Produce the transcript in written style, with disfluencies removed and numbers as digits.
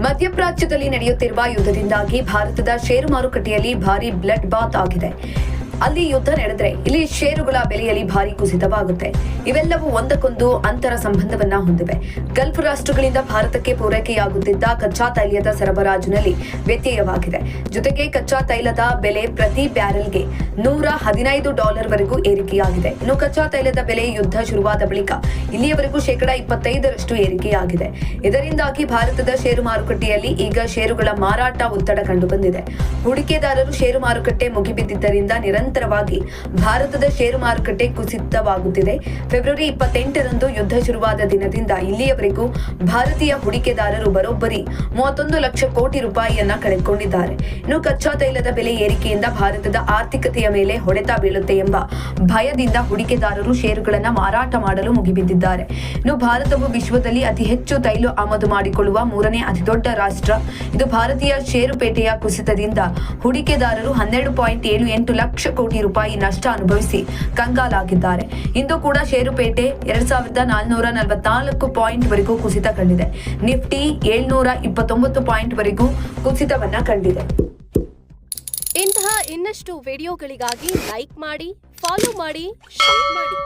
ಮಧ್ಯಪ್ರಾಚ್ಯದಲ್ಲಿ ನಡೆಯುತ್ತಿರುವ ಯುದ್ಧದಿಂದಾಗಿ ಭಾರತದ ಷೇರು ಮಾರುಕಟ್ಟೆಯಲ್ಲಿ ಭಾರಿ ಬ್ಲಡ್ ಬಾತ್ ಆಗಿದೆ. ಅಲ್ಲಿ ಯುದ್ಧ ನಡೆದ್ರೆ ಇಲ್ಲಿ ಷೇರುಗಳ ಬೆಲೆಯಲ್ಲಿ ಭಾರಿ ಕುಸಿತವಾಗುತ್ತೆ. ಇವೆಲ್ಲವೂ ಒಂದಕ್ಕೊಂದು ಅಂತರ ಸಂಬಂಧವನ್ನ ಹೊಂದಿವೆ. ಗಲ್ಫ್ ರಾಷ್ಟ್ರಗಳಿಂದ ಭಾರತಕ್ಕೆ ಪೂರೈಕೆಯಾಗುತ್ತಿದ್ದ ಕಚ್ಚಾ ತೈಲದ ಸರಬರಾಜಿನಲ್ಲಿ ವ್ಯತ್ಯಯವಾಗಿದೆ. ಜೊತೆಗೆ ಕಚ್ಚಾ ತೈಲದ ಬೆಲೆ ಪ್ರತಿ ಬ್ಯಾರೆಲ್ಗೆ $115 ವರೆಗೂ ಏರಿಕೆಯಾಗಿದೆ. ಇನ್ನು ಕಚ್ಚಾ ತೈಲದ ಬೆಲೆ ಯುದ್ಧ ಶುರುವಾದ ಬಳಿಕ ಇಲ್ಲಿಯವರೆಗೂ 25% ಏರಿಕೆಯಾಗಿದೆ. ಇದರಿಂದಾಗಿ ಭಾರತದ ಷೇರು ಮಾರುಕಟ್ಟೆಯಲ್ಲಿ ಈಗ ಷೇರುಗಳ ಮಾರಾಟ ಒತ್ತಡ ಕಂಡುಬಂದಿದೆ. ಹೂಡಿಕೆದಾರರು ಷೇರು ಮಾರುಕಟ್ಟೆ ಮುಗಿಬಿದ್ದಿದ್ದರಿಂದ ನಿರಂತರವಾಗಿ ಭಾರತದ ಷೇರು ಮಾರುಕಟ್ಟೆ ಕುಸಿತವಾಗುತ್ತಿದೆ. ಫೆಬ್ರವರಿ 28ರಂದು ಯುದ್ಧ ಶುರುವಾದ ದಿನದಿಂದ ಇಲ್ಲಿಯವರೆಗೂ ಭಾರತೀಯ ಹೂಡಿಕೆದಾರರು ಬರೋಬ್ಬರಿ 31 ಲಕ್ಷ ಕೋಟಿ ರೂಪಾಯಿಯನ್ನ ಕಳೆದುಕೊಂಡಿದ್ದಾರೆ. ಇನ್ನು ಕಚ್ಚಾ ತೈಲದ ಬೆಲೆ ಏರಿಕೆಯಿಂದ ಭಾರತದ ಆರ್ಥಿಕತೆಯ ಮೇಲೆ ಹೊಡೆತ ಬೀಳುತ್ತೆ ಎಂಬ ಭಯದಿಂದ ಹೂಡಿಕೆದಾರರು ಷೇರುಗಳನ್ನು ಮಾರಾಟ ಮಾಡಲು ಮುಗಿಬಿದ್ದಿದ್ದಾರೆ. ಇನ್ನು ಭಾರತವು ವಿಶ್ವದಲ್ಲಿ ಅತಿ ಹೆಚ್ಚು ತೈಲ ಆಮದು ಮಾಡಿಕೊಳ್ಳುವ 3ನೇ ಅತಿದೊಡ್ಡ ರಾಷ್ಟ್ರ. ಇದು ಭಾರತೀಯ ಷೇರುಪೇಟೆಯ ಕುಸಿತದಿಂದ ಹೂಡಿಕೆದಾರರು 12.78 ಲಕ್ಷ ಕೋಟಿ ರೂಪಾಯಿ ನಷ್ಟ ಅನುಭವಿಸಿ ಕಂಗಾಲಾಗಿದ್ದಾರೆ. ಇಂದು ಕೂಡ ಷೇರುಪೇಟೆ 2444 ಪಾಯಿಂಟ್ ವರೆಗೂ ಕುಸಿತ ಕಂಡಿದೆ. ನಿಫ್ಟಿ 729 ಪಾಯಿಂಟ್ ವರೆಗೂ ಕುಸಿತವನ್ನ ಕಂಡಿದೆ. ಇಂತಹ ಇನ್ನಷ್ಟು ವಿಡಿಯೋಗಳಿಗಾಗಿ ಲೈಕ್ ಮಾಡಿ, ಫಾಲೋ ಮಾಡಿ, ಶೇರ್ ಮಾಡಿ.